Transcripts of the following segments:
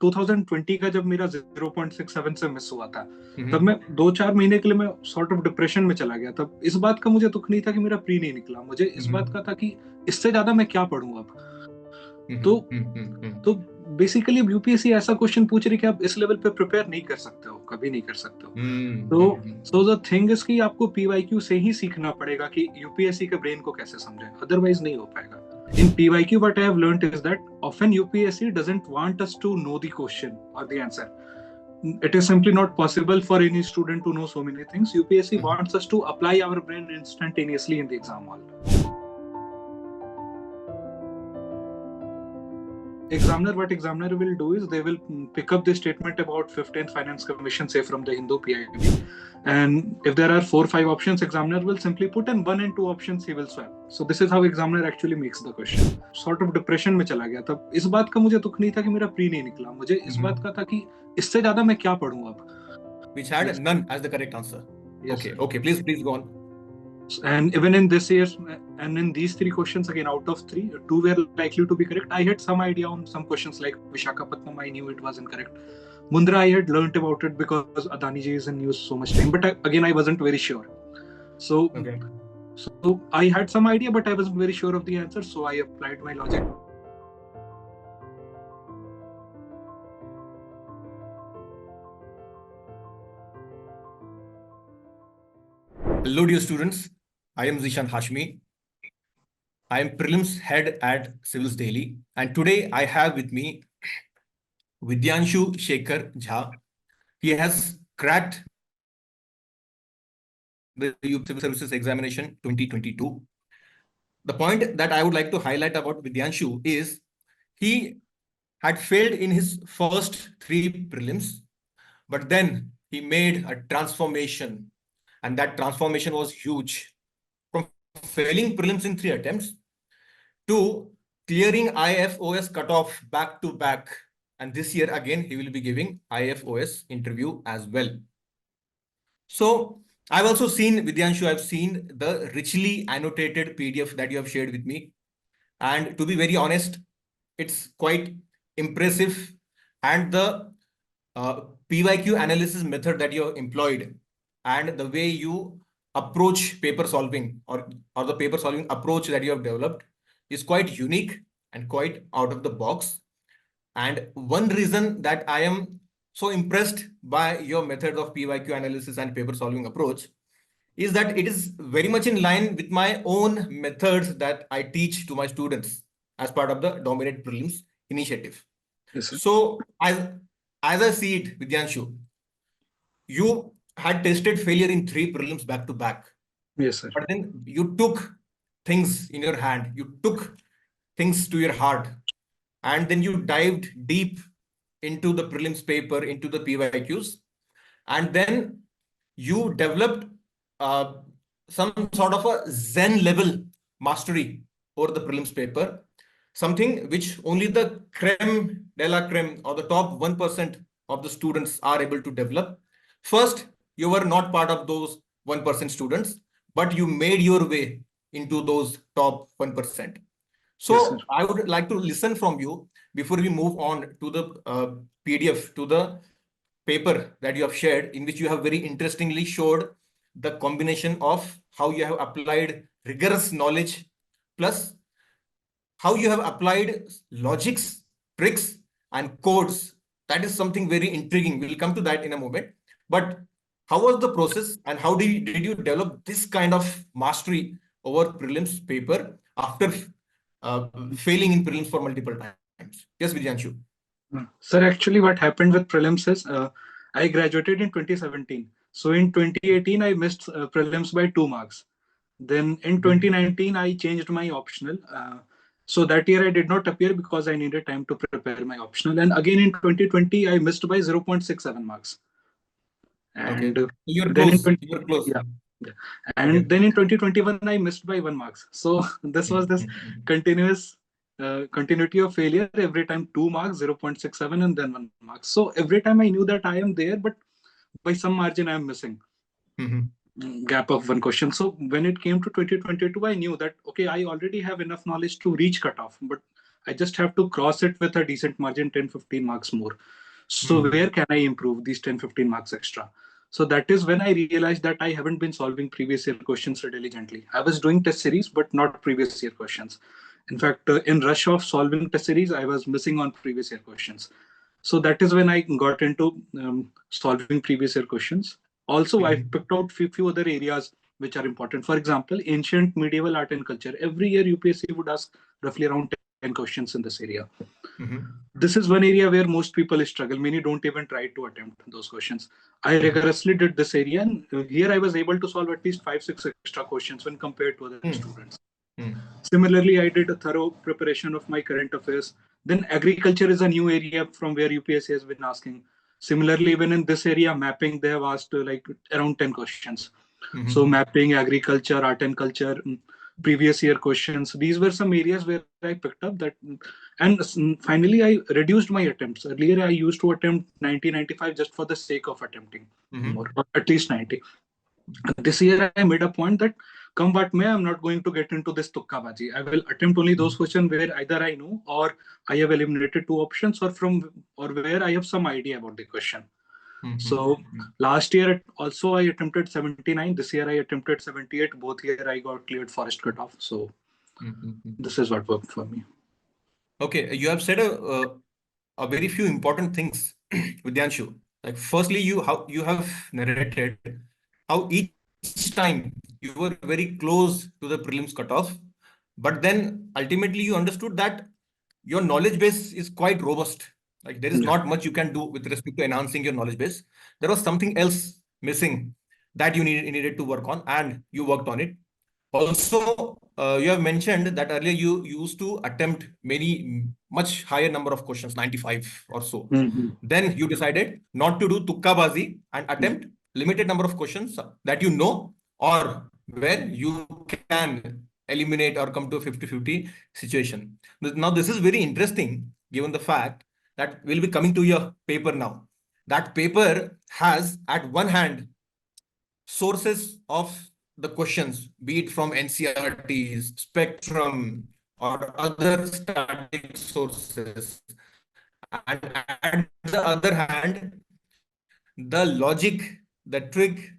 2020 का जब मेरा 0.67 से मिस हुआ था, तब मैं 2-4 महीने के लिए मैं सॉर्ट ऑफ डिप्रेशन में चला गया। तब इस बात का मुझे दुख नहीं था कि मेरा प्री नहीं निकला, मुझे इस बात का था कि इससे ज्यादा मैं क्या पढूं अब। तो बेसिकली यूपीएससी ऐसा क्वेश्चन पूछ रही है कि आप इस लेवल पे प्रिपेयर नहीं कर सकते हो, कभी नहीं कर सकते हो। तो द थिंग इज कि आपको पीवाईक्यू से ही सीखना पड़ेगा कि यूपीएससी के ब्रेन को कैसे समझे, अदरवाइज नहीं हो पाएगा। In PYQ, what I have learned is that often UPSC doesn't want us to know the question or the answer. It is simply not possible for any student to know so many things. UPSC wants us to apply our brain instantaneously in the exam hall. What examiner will do is they will pick up the statement about 15th Finance Commission, say from the Hindu PIB, and if there are 4-5 options, examiner will simply put in 1 and 2 options he will swap. So this is how examiner actually makes the question. Sort of depression में चला गया। तब इस बात का मुझे दुख नहीं था कि मेरा प्री नहीं निकला, मुझे इस बात का था कि इससे ज्यादा मैं क्या पढूं अब। Which had none as the correct answer. Yes, okay, please go on. And even in this year, and in these 3 questions, again, out of 3, 2 were likely to be correct. I had some idea on some questions like Vishakhapatnam, I knew it was incorrect. Mundra, I had learnt about it because Adani ji is in news so much time. But again, I wasn't very sure. So I had some idea, but I wasn't very sure of the answer. So I applied my logic. Hello, dear students. I am Zishan Hashmi. I am Prelims Head at Civilsdaily, and today I have with me Vidyanshu Shekhar Jha. He has cracked the Civil Services Examination 2022. The point that I would like to highlight about Vidyanshu is he had failed in his first 3 prelims, but then he made a transformation, and that transformation was huge. From failing prelims in 3 attempts to clearing IFOS cutoff back to back. And this year again, he will be giving IFOS interview as well. So I've also seen, Vidyanshu, I've seen the richly annotated PDF that you have shared with me. And to be very honest, it's quite impressive. And the PYQ analysis method that you have employed and the way you approach paper solving or the paper solving approach that you have developed is quite unique and quite out of the box. And one reason that I am so impressed by your method of PYQ analysis and paper solving approach is that it is very much in line with my own methods that I teach to my students as part of the Dominate Prelims initiative. Yes, sir. So as I see it, Vidyanshu, you had tested failure in 3 prelims back to back. Yes, sir. But then you took things in your hand, you took things to your heart, and then you dived deep into the prelims paper, into the PYQs, and then you developed some sort of a Zen level mastery over the prelims paper, something which only the creme de la creme or the top 1% of the students are able to develop. First, you were not part of those 1% students, but you made your way into those top 1%. So Yes, I would like to listen from you before we move on to the PDF, to the paper that you have shared, in which you have very interestingly showed the combination of how you have applied rigorous knowledge plus how you have applied logics, tricks, and codes. That is something very intriguing. We'll come to that in a moment. But how was the process and how did you develop this kind of mastery over prelims paper after failing in prelims for multiple times? Yes, Vidyanshu. Sir, actually what happened with prelims is I graduated in 2017. So in 2018, I missed prelims by 2 marks. Then in 2019, I changed my optional. So that year I did not appear because I needed time to prepare my optional. And again in 2020, I missed by 0.67 marks. And okay. You're then close. You're close. Yeah. And then in 2021, I missed by 1 marks. So this was this continuous continuity of failure. Every time 2 marks, 0.67, and then 1 mark. So every time I knew that I am there, but by some margin I am missing. Gap of 1 question. So when it came to 2022, I knew that, okay, I already have enough knowledge to reach cutoff, but I just have to cross it with a decent margin, 10-15 marks more. So where can I improve these 10-15 marks extra? So that is when I realized that I haven't been solving previous year questions diligently. I was doing test series, but not previous year questions. In fact, in rush of solving test series, I was missing on previous year questions. So that is when I got into solving previous year questions. Also, I picked out few other areas which are important. For example, ancient medieval art and culture. Every year UPSC would ask roughly around 10 questions in this area. This is one area where most people struggle. Many don't even try to attempt those questions. I rigorously did this area, and here I was able to solve at least 5-6 extra questions when compared to other students. Similarly, I did a thorough preparation of my current affairs. Then agriculture is a new area from where UPSC has been asking. Similarly, even in this area, mapping, they have asked like around 10 questions. So mapping, agriculture, art and culture, previous year questions. These were some areas where I picked up that. And finally, I reduced my attempts. Earlier, I used to attempt 90-95 just for the sake of attempting more, or at least 90. This year, I made a point that come what may, I'm not going to get into this tukkabaji. I will attempt only those questions where either I know or I have eliminated two options, or where I have some idea about the question. So last year also I attempted 79. This year I attempted 78. Both year I got cleared forest cutoff. So this is what worked for me. Okay, you have said a very few important things, Vidyanshu. Like firstly, you have narrated how each time you were very close to the prelims cutoff, but then ultimately you understood that your knowledge base is quite robust. Like there is not much you can do with respect to enhancing your knowledge base. There was something else missing that you needed to work on, and you worked on it. Also, you have mentioned that earlier you used to attempt much higher number of questions, 95 or so. Then you decided not to do tukkabazi and attempt limited number of questions that you know, or where you can eliminate or come to a 50-50 situation. Now, this is very interesting given the fact that we'll be coming to your paper now. That paper has at one hand sources of the questions, be it from NCERTs, Spectrum, or other static sources. And at the other hand, the logic, the trick,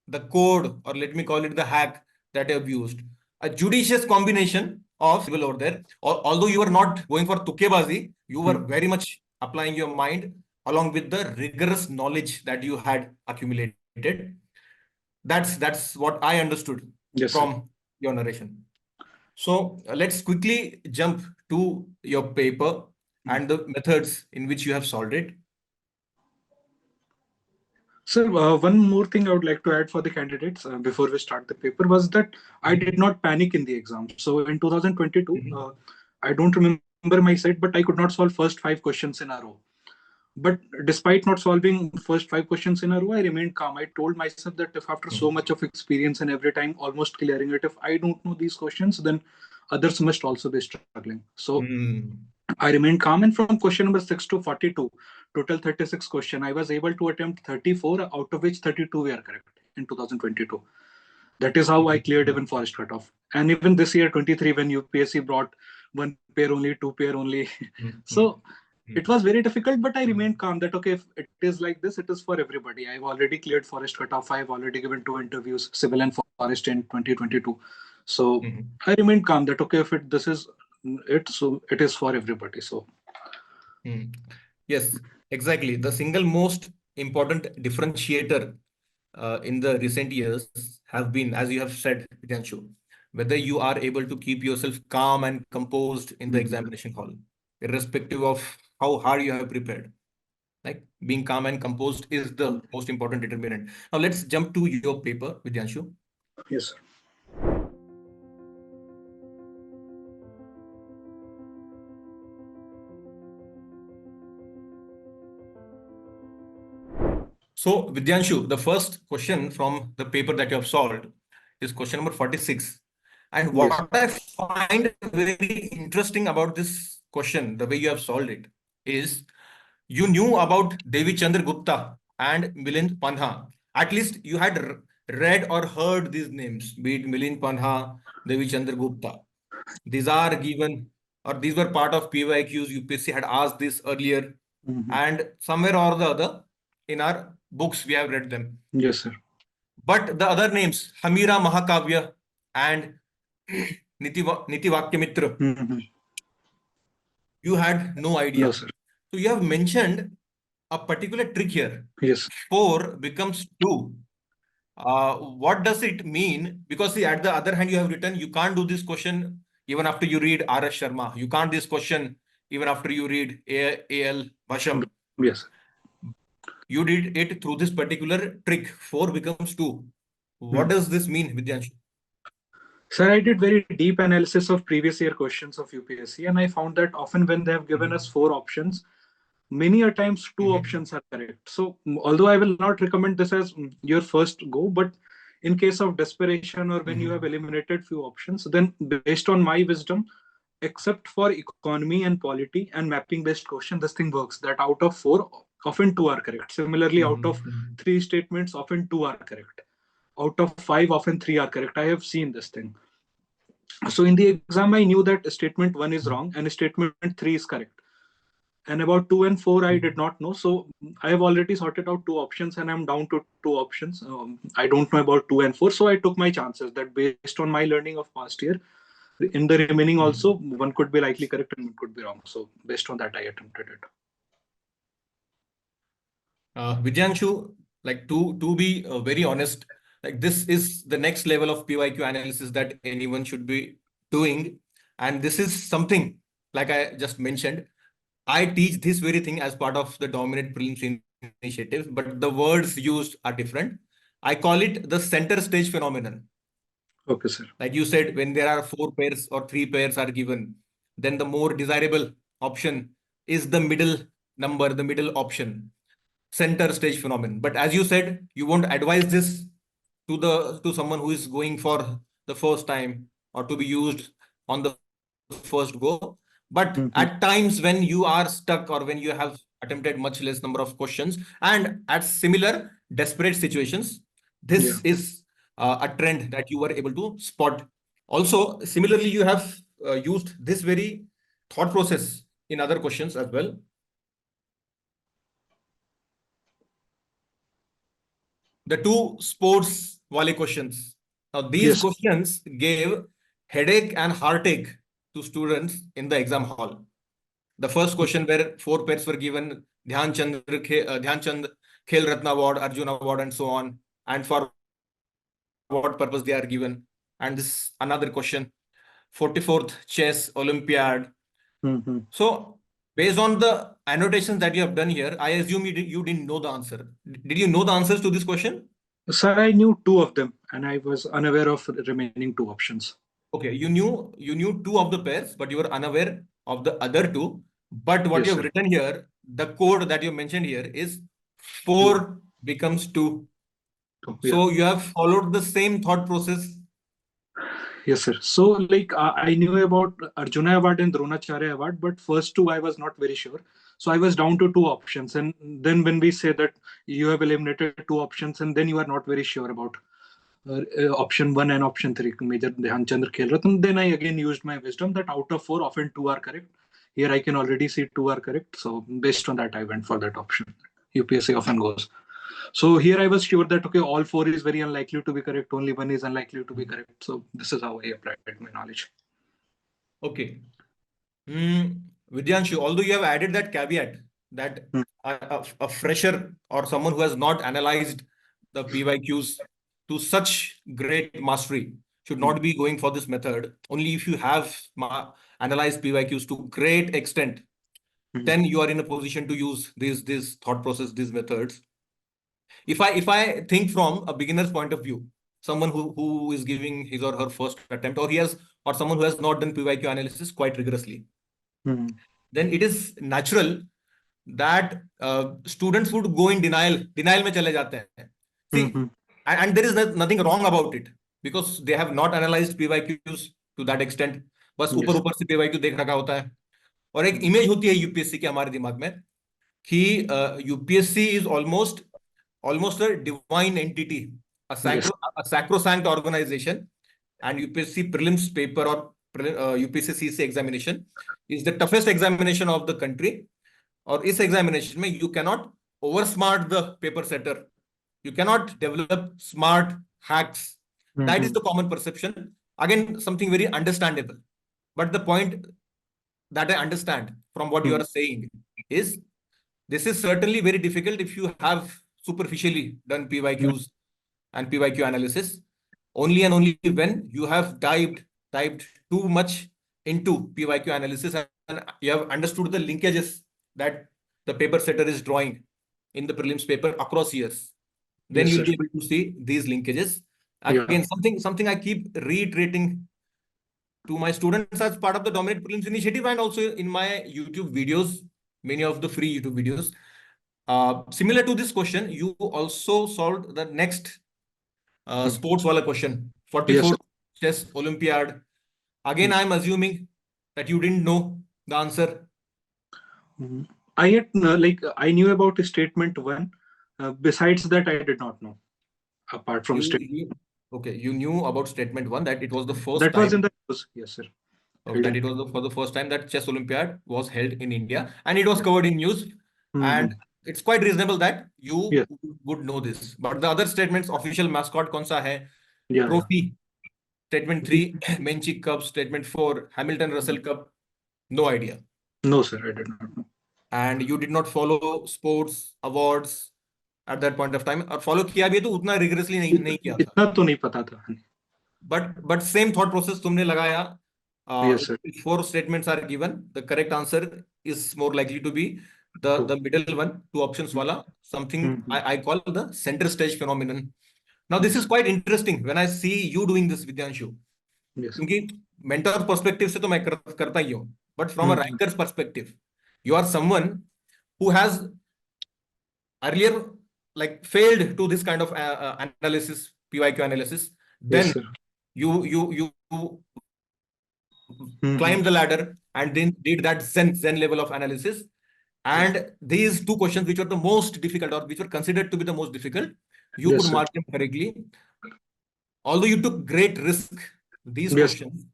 the code, or let me call it the hack that you have used. A judicious combination of over there. Although you were not going for tukkebazi, you were very much applying your mind along with the rigorous knowledge that you had accumulated. That's what I understood from your narration. So let's quickly jump to your paper and the methods in which you have solved it. Sir, one more thing I would like to add for the candidates before we start the paper was that I did not panic in the exam. So in 2022, I don't remember my set, but I could not solve first 5 questions in a row. But despite not solving first 5 questions in a row, I remained calm. I told myself that if after so much of experience and every time almost clearing it, if I don't know these questions, then others must also be struggling. So I remained calm, and from question number 6 to 42, total 36 question, I was able to attempt 34, out of which 32 were correct in 2022. That is how I cleared even forest cutoff. And even this year, 23, when UPSC brought 1 pair only, 2 pair only. So it was very difficult, but I remained calm that, okay, if it is like this, it is for everybody. I've already cleared forest cutoff. I've already given 2 interviews, civil and forest in 2022. So I remained calm that, okay, if this is it, so it is for everybody. So yes, exactly. The single most important differentiator in the recent years have been, as you have said, Vidyanshu, whether you are able to keep yourself calm and composed in the examination hall, irrespective of how hard you have prepared. Like being calm and composed is the most important determinant. Now let's jump to your paper, Vidyanshu. Yes, sir. So, Vidyanshu, the first question from the paper that you have solved is question number 46. And what I find very interesting about this question, the way you have solved it, is you knew about Devi Chandra Gupta and Milind Panha. At least you had read or heard these names, be it Milind Panha, Devi Chandra Gupta. These are given or these were part of PYQs. UPSC had asked this earlier, and somewhere or the other in our books we have read them. Yes, sir. But the other names, Hamira Mahakavya and Niti Vakya Mitra, you had no idea. No, sir. So you have mentioned a particular trick here. Yes. 4 becomes 2. What does it mean? Because see, at the other hand, you have written, you can't do this question even after you read R.S. Sharma. You can't this question even after you read A.L. Bhasham. Yes. You did it through this particular trick. 4 becomes 2. What does this mean, Vidyanshu? Sir, I did very deep analysis of previous year questions of UPSC, and I found that often when they have given us 4 options, many a times 2 options are correct. So although I will not recommend this as your first go, but in case of desperation or when you have eliminated few options, then based on my wisdom, except for economy and polity and mapping based question, this thing works that out of 4, often 2 are correct. Similarly, out of 3 statements, often 2 are correct. Out of 5, often 3 are correct. I have seen this thing. So in the exam, I knew that statement 1 is wrong and statement 3 is correct. And about 2 and 4, I did not know. So I have already sorted out 2 options and I'm down to 2 options. I don't know about 2 and 4. So I took my chances that based on my learning of past year, in the remaining also, one could be likely correct and one could be wrong. So based on that, I attempted it. Vidyanshu, like to be very honest, like this is the next level of PYQ analysis that anyone should be doing. And this is something, like I just mentioned, I teach this very thing as part of the Dominate Prelims initiative, but the words used are different. I call it the center stage phenomenon. Okay, sir. Like you said, when there are 4 pairs or 3 pairs are given, then the more desirable option is the middle number, the middle option, center stage phenomenon. But as you said, you won't advise this to someone who is going for the first time or to be used on the first go. But at times when you are stuck or when you have attempted much less number of questions and at similar desperate situations, this is a trend that you were able to spot. Also, similarly, you have used this very thought process in other questions as well. The 2 sports wale questions. Now, these questions gave headache and heartache to students in the exam hall. The first question where 4 pairs were given, Dhyan Chand Khel Ratna Award, Arjuna Award, and so on, and for what purpose they are given. And this another question, 44th Chess Olympiad. So, based on the annotations that you have done here, I assume you didn't know the answer. Did you know the answers to this question? Sir, I knew 2 of them and I was unaware of the remaining 2 options. Okay, you knew 2 of the pairs, but you were unaware of the other 2. But what you have written here, the code that you mentioned here is 4 becomes 2. So you have followed the same thought process. Yes, sir. So like I knew about Arjuna Award and Dronacharya Award, but first 2 I was not very sure. So I was down to 2 options. And then when we say that you have eliminated 2 options and then you are not very sure about option 1 and option 3, Major Dhyan Chand Khel Ratna, then I again used my wisdom that out of 4, often 2 are correct. Here I can already see 2 are correct. So based on that, I went for that option. UPSC often goes. So here I was sure that, okay, all 4 is very unlikely to be correct. Only 1 is unlikely to be correct. So this is how I applied my knowledge. Okay. Vidyanshu, although you have added that caveat that a fresher or someone who has not analyzed the PYQs to such great mastery should not be going for this method. Only if you have analyzed PYQs to great extent, then you are in a position to use this thought process, these methods. If I think from a beginner's point of view, someone who is giving his or her first attempt, or someone who has not done PYQ analysis quite rigorously, then it is natural that students would go in denial mein chale jate hain. See, and there is nothing wrong about it because they have not analyzed PYQs to that extent. बस ऊपर से PYQ देख रखा होता है और एक image होती है यूपीएससी के हमारे दिमाग में कि UPSC is almost a divine entity, a sacrosanct organization, and UPSC prelims paper or UPSC examination is the toughest examination of the country. और इस एग्जामिनेशन में you cannot over smart the paper setter, you cannot develop smart hacks. That is the common perception. Again, something very understandable, but the point that I understand from what you are saying is this is certainly very difficult if you have superficially done PYQs and PYQ analysis. Only and only when you have dived too much into PYQ analysis and you have understood the linkages that the paper setter is drawing in the prelims paper across years, then Yes, you'll sir. be able to see these linkages. Yeah. Again, something I keep reiterating to my students as part of the Dominate Prelims initiative and also in my YouTube videos, many of the free YouTube videos. Similar to this question, you also solved the next sports wala question, Yes, 44th sir. chess Olympiad. Again, I'm assuming that you didn't know the answer. I knew about statement one. Besides that, I did not know. Apart from statement. Okay, you knew about statement one, that it was the first That time. was in the news. Yes, sir. That it was for the first time that chess Olympiad was held in India, and it was covered in news. And it's quite reasonable that you would know this. But the other statements, official mascot kaun sa hai, trophy, statement 3, Menchik Cup, statement 4, Hamilton Russell Cup, no idea. No, sir, I did not know. And you did not follow sports awards at that point of time. और follow किया भी तो उतना rigorously नहीं किया था. इतना तो नहीं पता था. But same thought process तुमने लगाया. Yes, sir. If 4 statements are given, the correct answer is more likely to be the middle one, 2 options wala, something I call the center stage phenomenon. Now this is quite interesting when I see you doing this, Vidyanshu. Yes. क्योंकि mentor perspective से तो मैं करता ही हूँ, but from a ranker's perspective, you are someone who has earlier like failed to this kind of analysis, PYQ analysis. Then Yes, sir. You climbed the ladder and then did that Zen level of analysis. And these 2 questions, which were the most difficult or which were considered to be the most difficult, you could mark them correctly. Although you took great risk, these questions,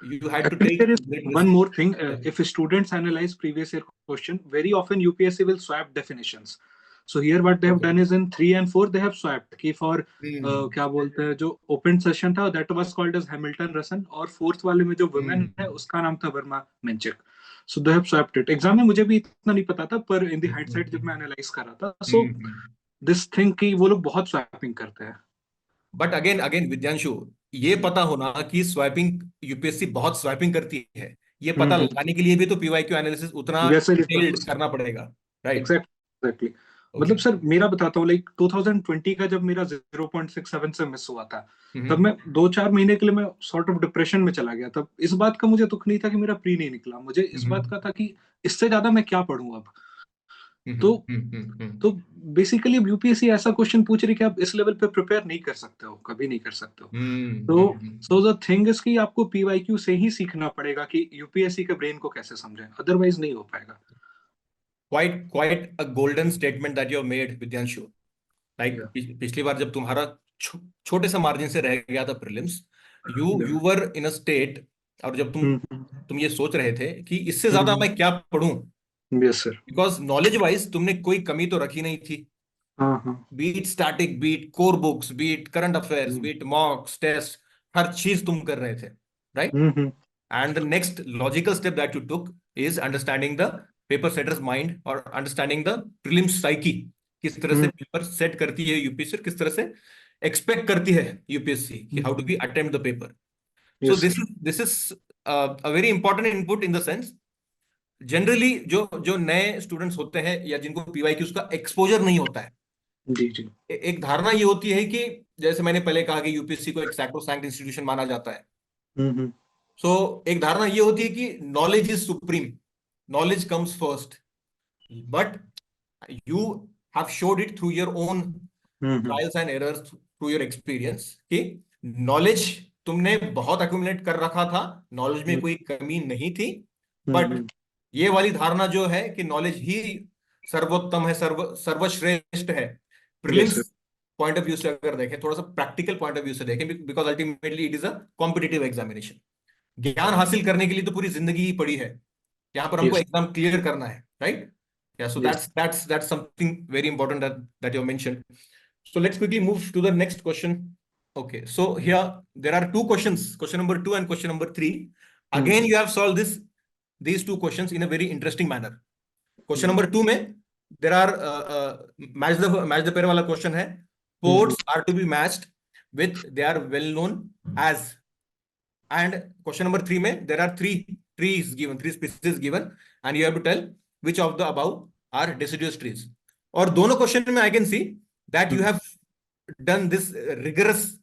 you had to take there is great risk. One more thing. If students analyze previous year question, very often UPSC will swap definitions. So here what they have done is in 3 and 4 they have swapped. कि for क्या बोलते हैं जो open session था that was called as Hamilton Russell और fourth वाले में जो women है उसका नाम था Verma मेंचिक. So they have swapped it. Exam में मुझे भी इतना नहीं पता था पर in the hindsight जब मैं analyze कर रहा था, so this thing कि वो लोग बहुत swapping करते हैं. But again विद्यांशु, ये पता होना कि स्वैपिंग यूपीएससी बहुत स्वैपिंग करती है, ये पता लगाने के लिए भी तो पीवाईक्यू एनालिसिस उतना डिटेल्ड करना पड़ेगा, राइट? एग्जैक्टली. मतलब सर मेरा बताता हूँ, लाइक 2020 का जब मेरा 0.67 से मिस हुआ था, तब मैं 2-4 महीने के लिए मैं सॉर्ट ऑफ डिप्रेशन में चला गया. तब इस बात का मुझे दुख नहीं था कि मेरा प्री नहीं निकला, मुझे इस बात का था कि इससे ज्यादा मैं क्या पढ़ूं अब. तो बेसिकली यूपीएससी ऐसा क्वेश्चन पूछ रही कि आप इस लेवल पे प्रिपेयर नहीं कर सकते हो, कभी नहीं कर सकते हो. तो द थिंग इज कि आपको पीवाईक्यू से ही सीखना पड़ेगा कि यूपीएससी के ब्रेन को कैसे समझें, अदरवाइज नहीं हो पाएगा. Quite a golden statement that you have made, Vidyanshu. Like पिछली बार जब तुम्हारा छोटे से मार्जिन से रह गया था prelims, you were in a state, और जब तुम ये सोच रहे थे कि इससे ज्यादा मैं क्या पढ़ूं. Yes, sir. Because knowledge wise तुमने कोई कमी तो रखी नहीं थी. Be it static, be it core books, be it current affairs, be it mocks, tests, हर चीज तुम कर रहे थे, right? And the next logical step that you took is understanding the paper setter's mind or understanding the prelims psyche. किस तरह से paper set करती है यूपीएससी, किस तरह से एक्सपेक्ट करती है यूपीएससी कि how do we attempt the paper. So this is a very important input in the sense, generally जो नए स्टूडेंट्स होते हैं या जिनको पीवाईक्यूज का एक्सपोजर नहीं होता है, जी एक धारणा ये होती है कि जैसे मैंने पहले कहा कि यूपीएससी को एक सैक्रोसैंक्ट इंस्टीट्यूशन माना जाता है. सो एक धारणा ये होती है कि knowledge is supreme, knowledge comes first, but you have showed it through your own trials and errors, through your experience, कि नॉलेज तुमने बहुत एक्यूमुलेट कर रखा था, नॉलेज में कोई कमी नहीं थी. बट ये वाली धारणा जो है कि नॉलेज ही सर्वोत्तम है, सर्वश्रेष्ठ है, प्रीलिम्स पॉइंट ऑफ व्यू से अगर देखें, थोड़ा सा प्रैक्टिकल पॉइंट ऑफ व्यू से देखें, because ultimately it is a competitive examination. ज्ञान हासिल करने के लिए तो पूरी जिंदगी ही पड़ी है, यहाँ पर हमको Yes. एग्जाम क्लियर करना है, right? Yeah, so Yes. that's something very important that you mentioned. So let's quickly move to the next question. Okay, so here there are two questions, question number 2 and question number 3. Again, you have solved these two questions in a very interesting manner. Question number 2 में there are match the pair वाला question है. Ports are to be matched with they are well known as. And question number 3 में there are three species given, and you have to tell which of the above are deciduous trees. और दोनों question में I can see that you have done this rigorous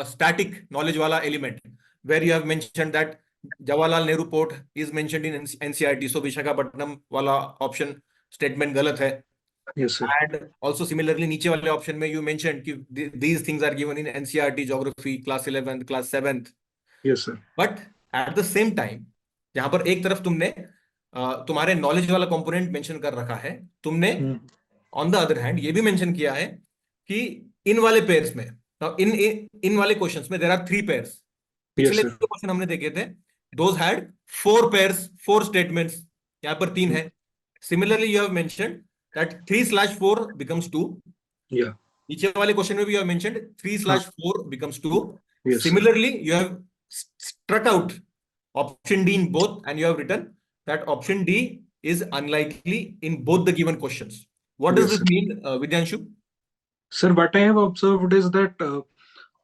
static knowledge wala element, where you have mentioned that Jawaharlal Nehru Port is mentioned in NCERT, so Visakhapatnam wala option statement galat hai. Yes, sir. And also similarly नीचे वाले option में you mentioned कि these things are given in NCERT geography class 11th class 7th. Yes, sir. But at the same time जहां पर एक तरफ तुमने तुम्हारे नॉलेज वाला कंपोनेंट मेंशन कर रखा है, तुमने ऑन द अदर हैंड ये भी मेंशन किया है कि इन वाले पेयर्स में, इन वाले क्वेश्चंस में देयर आर 3 पेयर्स. पिछले जो क्वेश्चन हमने देखे थे दोज हैड 4 पेयर्स, 4 स्टेटमेंट्स, यहां पर 3 है. Similarly you have mentioned that 3/4 becomes 2. Yeah. नीचे वाले क्वेश्चन में भी you have mentioned 3/4 becomes 2. Yes, Similarly, you have struck out option D in both, and you have written that option D is unlikely in both the given questions. What does this mean, Vidyanshu? Sir, what I have observed is that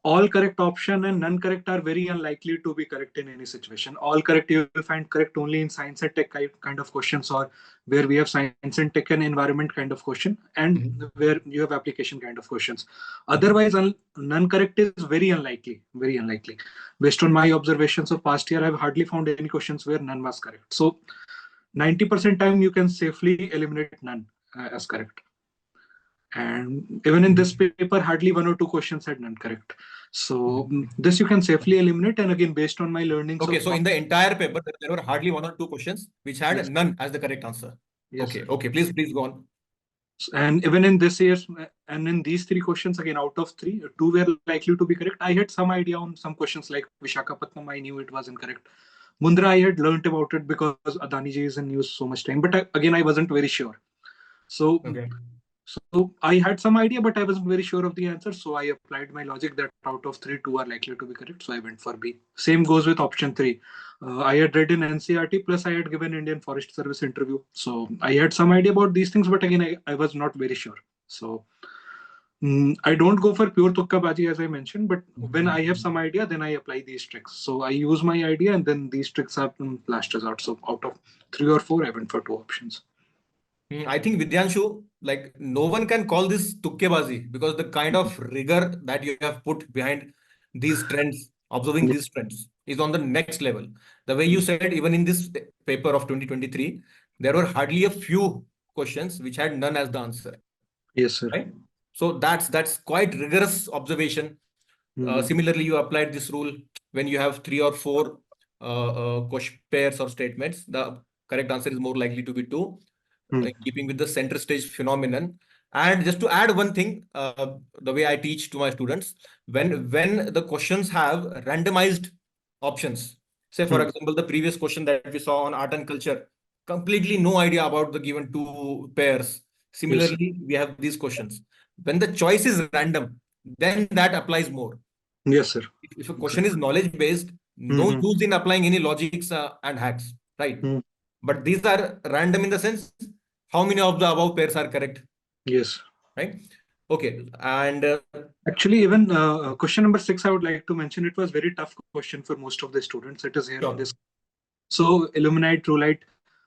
all correct option and none correct are very unlikely to be correct in any situation. All correct you will find correct only in science and tech kind of questions, or where we have science and tech and environment kind of question, and where you have application kind of questions. Otherwise, none correct is very unlikely, very unlikely. Based on my observations of past year, I have hardly found any questions where none was correct. So 90% time you can safely eliminate none as correct. And even in this paper, hardly 1 or 2 questions had none correct. So this you can safely eliminate. And again, based on my learnings. Okay, so in the entire paper, there were hardly 1 or 2 questions which had none as the correct answer. Yes. Okay, okay, please go on. And even in this year, and in these 3 questions, again, out of 3, 2 were likely to be correct. I had some idea on some questions like Visakhapatnam, I knew it was incorrect. Mundra, I had learned about it because Adani ji is in news so much time. But again, I wasn't very sure. So, so I had some idea, but I wasn't very sure of the answer. So I applied my logic that out of 3, 2 are likely to be correct. So I went for B. Same goes with option 3. I had read in NCERT, plus I had given Indian Forest Service interview. So I had some idea about these things, but again, I was not very sure. So I don't go for pure tukkabaji, as I mentioned, but when I have some idea, then I apply these tricks. So I use my idea, and then these tricks are last resort. So out of 3 or 4, I went for 2 options. I think Vidyanshu, like no one can call this tukkebazi, because the kind of rigor that you have put behind these trends, observing these trends, is on the next level. The way you said, even in this paper of 2023, there were hardly a few questions which had none as the answer. Yes, sir. Right? So that's quite rigorous observation. Similarly, you applied this rule when you have 3 or 4 pairs or statements. The correct answer is more likely to be 2. Keeping with the center stage phenomenon. And just to add one thing, the way I teach to my students, when the questions have randomized options, say for example, the previous question that we saw on art and culture, completely no idea about the given 2 pairs. Similarly, we have these questions. When the choice is random, then that applies more. Yes, sir. If a question is knowledge based, no use in applying any logics and hacks, right? But these are random in the sense, how many of the above pairs are correct? Yes. Right. Okay. And actually, even question number 6, I would like to mention, it was very tough question for most of the students. It is here in this. So illuminate, true light.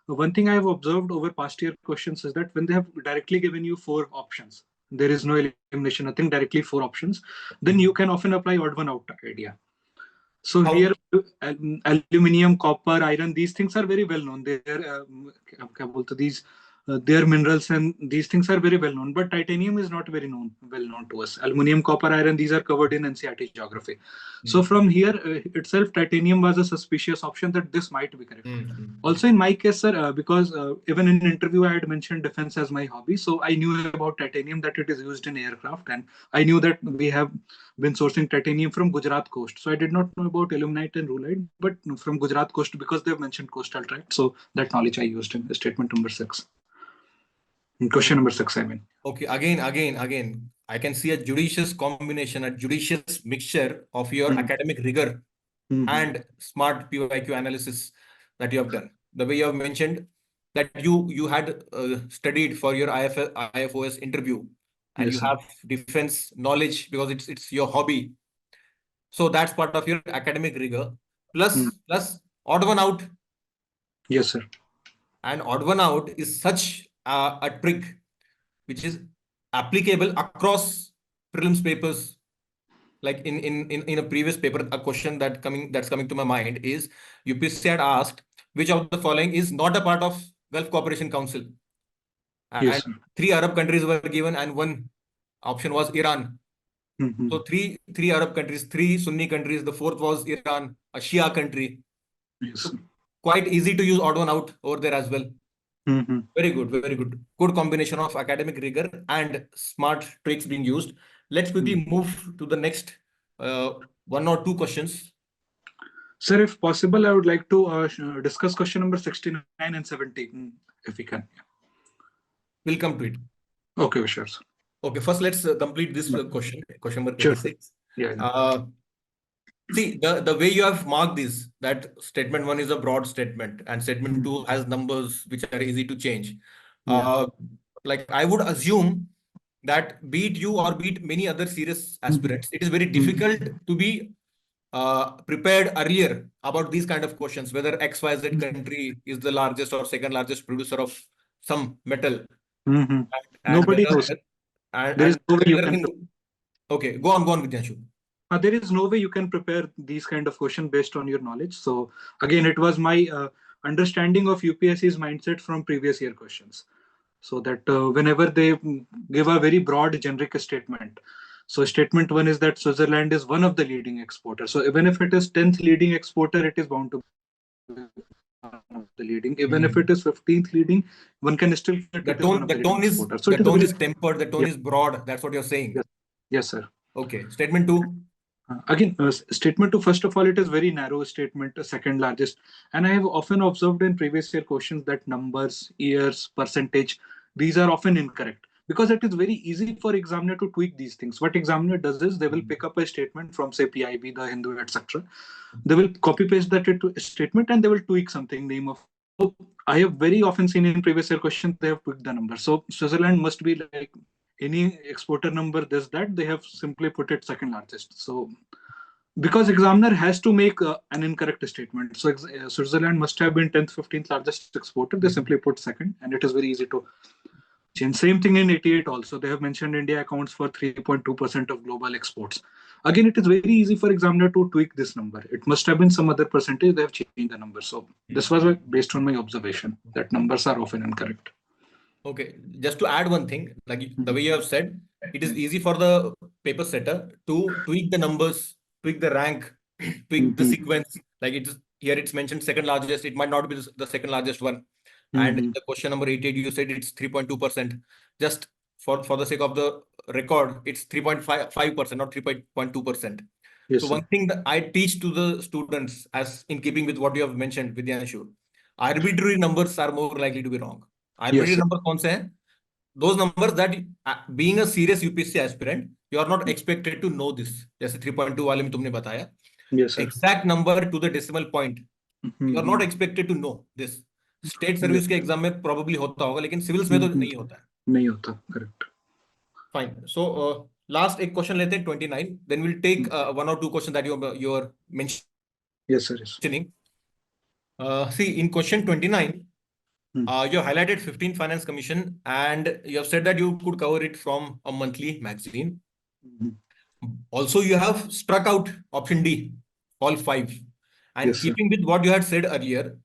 One thing I have observed over past year questions is that when they have directly given you 4 options, there is no elimination, nothing, directly 4 options, then you can often apply odd one out idea. So here, aluminium, copper, iron, these things are very well known. They are these their minerals and these things are very well known, but titanium is not very well known to us. Aluminium, copper, iron, these are covered in NCERT geography. So from here itself, titanium was a suspicious option that this might be correct. Also in my case, sir, because even in interview I had mentioned defense as my hobby, so I knew about titanium, that it is used in aircraft, and I knew that we have been sourcing titanium from Gujarat coast. So I did not know about illuminite and rulite, but from Gujarat coast, because they have mentioned coastal tract, so that knowledge I used in statement number 6. Question number 6, I mean. Okay, again, I can see a judicious combination, a judicious mixture of your academic rigor and smart PYQ analysis that you have done. The way you have mentioned that you had studied for your IFOS interview, and Yes, you sir. have defense knowledge because it's your hobby. So that's part of your academic rigor. Plus odd one out. Yes, sir. And odd one out is such a trick which is applicable across prelims papers. Like in a previous paper, a question that's coming to my mind is UPSC had asked which of the following is not a part of Gulf Cooperation Council, Yes, and sir. 3 Arab countries were given, and one option was Iran. So three Arab countries, 3 Sunni countries. The fourth was Iran, a Shia country. Yes, So sir. quite easy to use odd one out over there as well. Very good, very good. Good combination of academic rigor and smart tricks being used. Let's quickly move to the next 1 or 2 questions. Sir, if possible, I would like to discuss question number 69 and 70, if we can. We'll come to it. Okay, sure, sir. Okay, first let's complete this question number 86. Sure. Yeah. See, the way you have marked this, that statement 1 is a broad statement and statement 2 has numbers which are easy to change. Like I would assume that be it you or be it many other serious aspirants, it is very difficult to be prepared earlier about these kind of questions, whether XYZ country is the largest or second largest producer of some metal. And Nobody knows. There is no way you can. Okay, go on, Vidyanshu. There is no way you can prepare these kind of questions based on your knowledge. So again, it was my understanding of UPSC's mindset from previous year questions. So that whenever they give a very broad generic statement, so statement 1 is that Switzerland is one of the leading exporters. So even if it is 10th leading exporter, it is bound to be one of the leading. Even if it is 15th leading, one can still the tone is tempered, the tone is broad. That's what you're saying. Yes, sir. Okay. Statement 2. Again, statement 2, first of all, it is very narrow statement, second largest. And I have often observed in previous year questions that numbers, years, percentage, these are often incorrect, because it is very easy for examiner to tweak these things. What examiner does is they will pick up a statement from, say, PIB, the Hindu, etc. They will copy paste that statement and they will tweak something, name of. So I have very often seen in previous year questions, they have tweaked the number. So Switzerland must be like any exporter number, this, that, they have simply put it second largest. So because examiner has to make an incorrect statement. So Switzerland must have been 10th, 15th largest exporter. They simply put second, and it is very easy to change. Same thing in 88 also. They have mentioned India accounts for 3.2% of global exports. Again, it is very easy for examiner to tweak this number. It must have been some other percentage. They have changed the number. So this was based on my observation that numbers are often incorrect. Okay, just to add one thing, like the way you have said, it is easy for the paper setter to tweak the numbers, tweak the rank, tweak the sequence. Like it's mentioned second largest, it might not be the second largest one. And the question number 88, you said it's 3.2%. Just for the sake of the record, it's 3.5%, not 3.2%. Yes, so one thing that I teach to the students, as in keeping with what you have mentioned, Vidyanshu, arbitrary numbers are more likely to be wrong. Arbitrary numbers कौन से हैं? Those numbers that being a serious UPSC aspirant, you are not expected to know this. जैसे 3.2 वाले में तुमने बताया. Yes, sir. Exact number to the decimal point. You are not expected to know this. State service के exam में probably होता होगा, लेकिन civils में तो नहीं होता है. नहीं होता, correct. Fine. So last एक question लेते हैं 29. Then we'll take 1 or 2 questions that you are mentioning. Yes, sir. Yes. See, in question 29. You have highlighted 15th Finance Commission and you have said that you could cover it from a monthly magazine. Also, you have struck out option D, all 5. And keeping with what you had said earlier,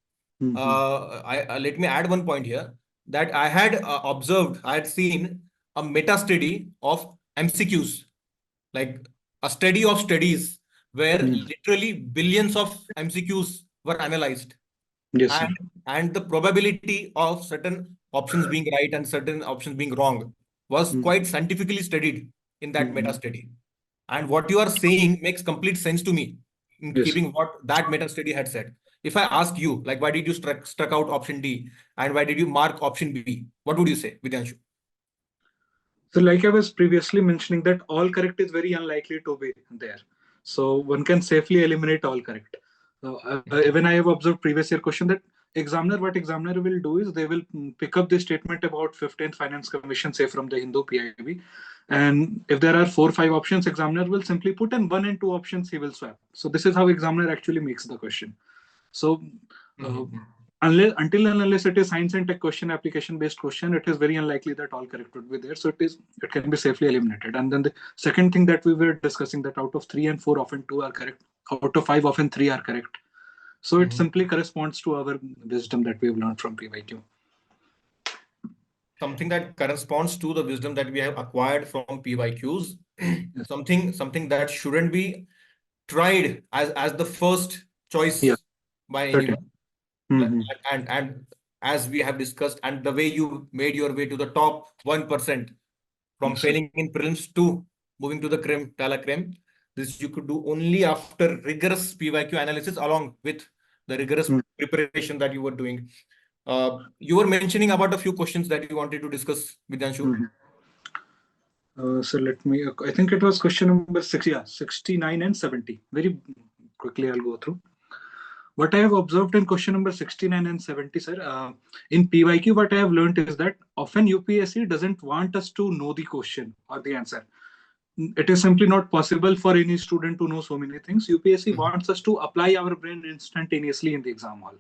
let me add one point here. that I had observed, I had seen a meta study of MCQs, like a study of studies where literally billions of MCQs were analyzed. Yes, sir. And the probability of certain options being right and certain options being wrong was quite scientifically studied in that meta study. And what you are saying makes complete sense to me in Yes. keeping what that meta study had said. If I ask you, like, why did you struck out option D and why did you mark option B? What would you say, Vidyanshu? So like I was previously mentioning that all correct is very unlikely to be there. So one can safely eliminate all correct. Even I have observed previous year question that what examiner will do is they will pick up the statement about 15th Finance Commission, say from the Hindu PIB. And if there are 4 or 5 options, examiner will simply put in 1 and 2 options he will swap. So this is how examiner actually makes the question. So unless it is science and tech question, application based question, it is very unlikely that all correct would be there. So it can be safely eliminated. And then the second thing that we were discussing, that out of 3 and 4 often 2 are correct, out of 5 often 3 are correct. So it simply corresponds to our wisdom that we've learned from PYQ. Something that corresponds to the wisdom that we have acquired from PYQs, something that shouldn't be tried as the first choice by anyone. And as we have discussed, and the way you made your way to the top 1% from failing in prelims to moving to the creme de la creme, this you could do only after rigorous PYQ analysis along with the rigorous preparation that you were doing. You were mentioning about a few questions that you wanted to discuss, Vidyanshu. So let me, I think it was question number 69 and 70. Very quickly I'll go through. What I have observed in question number 69 and 70, sir, in PYQ, what I have learned is that often UPSC doesn't want us to know the question or the answer. It is simply not possible for any student to know so many things. UPSC wants us to apply our brain instantaneously in the exam hall.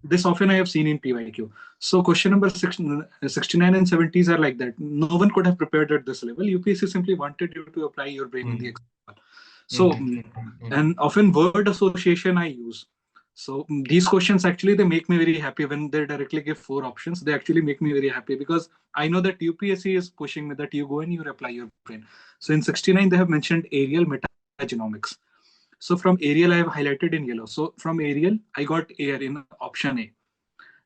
This often I have seen in PYQ. So question number 69 and 70s are like that. No one could have prepared at this level. UPSC simply wanted you to apply your brain in the exam hall. So, and often word association I use. So these questions actually, they make me very happy when they directly give 4 options. They actually make me very happy because I know that UPSC is pushing me that you go and you apply your brain. So in 69, they have mentioned aerial metagenomics. So from aerial, I have highlighted in yellow. So from aerial, I got air in option A.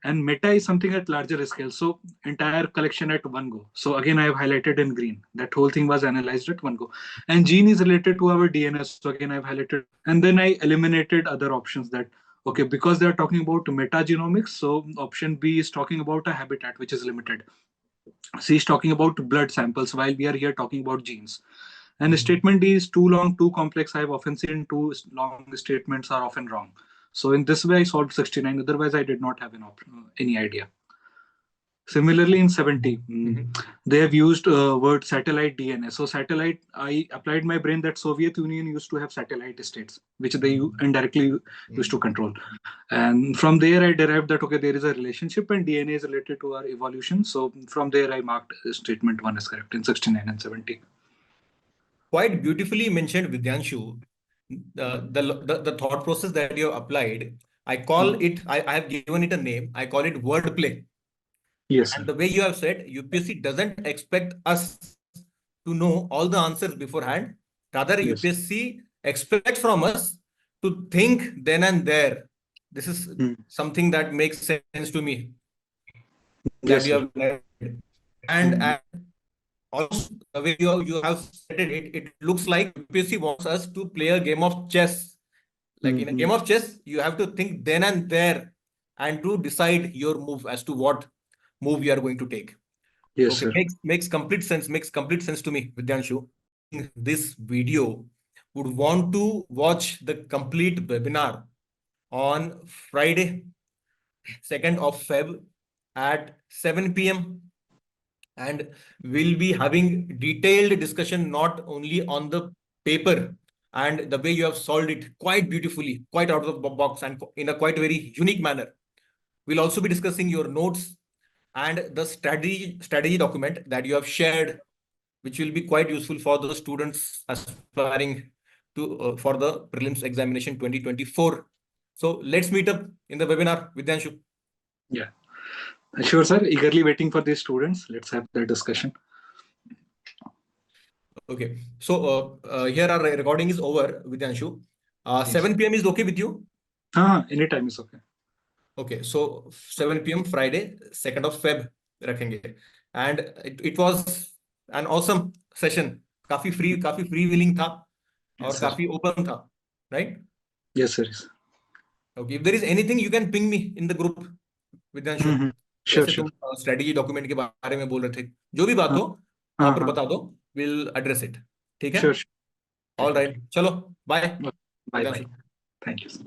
And meta is something at larger scale. So entire collection at one go. So again, I have highlighted in green. That whole thing was analyzed at one go. And gene is related to our DNA. So again, I've highlighted. And then I eliminated other options that, okay, because they're talking about metagenomics. So option B is talking about a habitat, which is limited. C is talking about blood samples, while we are here talking about genes. And statement D is too long, too complex. I have often seen too long statements are often wrong. So in this way, I solved 69. Otherwise, I did not have any idea. Similarly, in 70, they have used word satellite DNA. So satellite, I applied my brain that Soviet Union used to have satellite states, which they indirectly used to control. And from there, I derived that, okay, there is a relationship and DNA is related to our evolution. So from there, I marked statement 1 as correct in 69 and 70. Quite beautifully mentioned, Vidyanshu. The thought process that you have applied, I call it, I have given it a name, I call it wordplay. Yes. And the way you have said, UPSC doesn't expect us to know all the answers beforehand. Rather, Yes. UPSC expects from us to think then and there. This is something that makes sense to me. Yes, that you have led. And also, the way you have said it, it looks like UPSC wants us to play a game of chess. Like in a game of chess, you have to think then and there and to decide your move as to what move you are going to take. Yes, Okay, sir. makes complete sense. Makes complete sense to me, Vidyanshu. This video would want to watch the complete webinar on Friday, 2nd of Feb at 7 p.m. And we'll be having detailed discussion not only on the paper and the way you have solved it quite beautifully, quite out of the box and in a quite very unique manner. We'll also be discussing your notes and the strategy document that you have shared, which will be quite useful for the students aspiring to for the prelims examination 2024. So let's meet up in the webinar, Vidyanshu. Yeah. Sure, sir. Eagerly waiting for the students. Let's have the discussion. Okay. So here our recording is over, Vidyanshu. 7 p.m. is okay with you? Any time is okay. Okay. So 7 p.m. Friday, 2nd of Feb रखेंगे. And it was an awesome session. काफी free willing था और काफी open था, right? Yes, sir. Okay. If there is anything, you can ping me in the group, Vidyanshu. Sure, जैसे sure. तुम strategy document के बारे में बोल रहे थे, जो भी बात हो वहां पर बता दो, विल एड्रेस इट. ठीक है? Sure. ऑल राइट, चलो bye. Bye bye. Thank you, sir.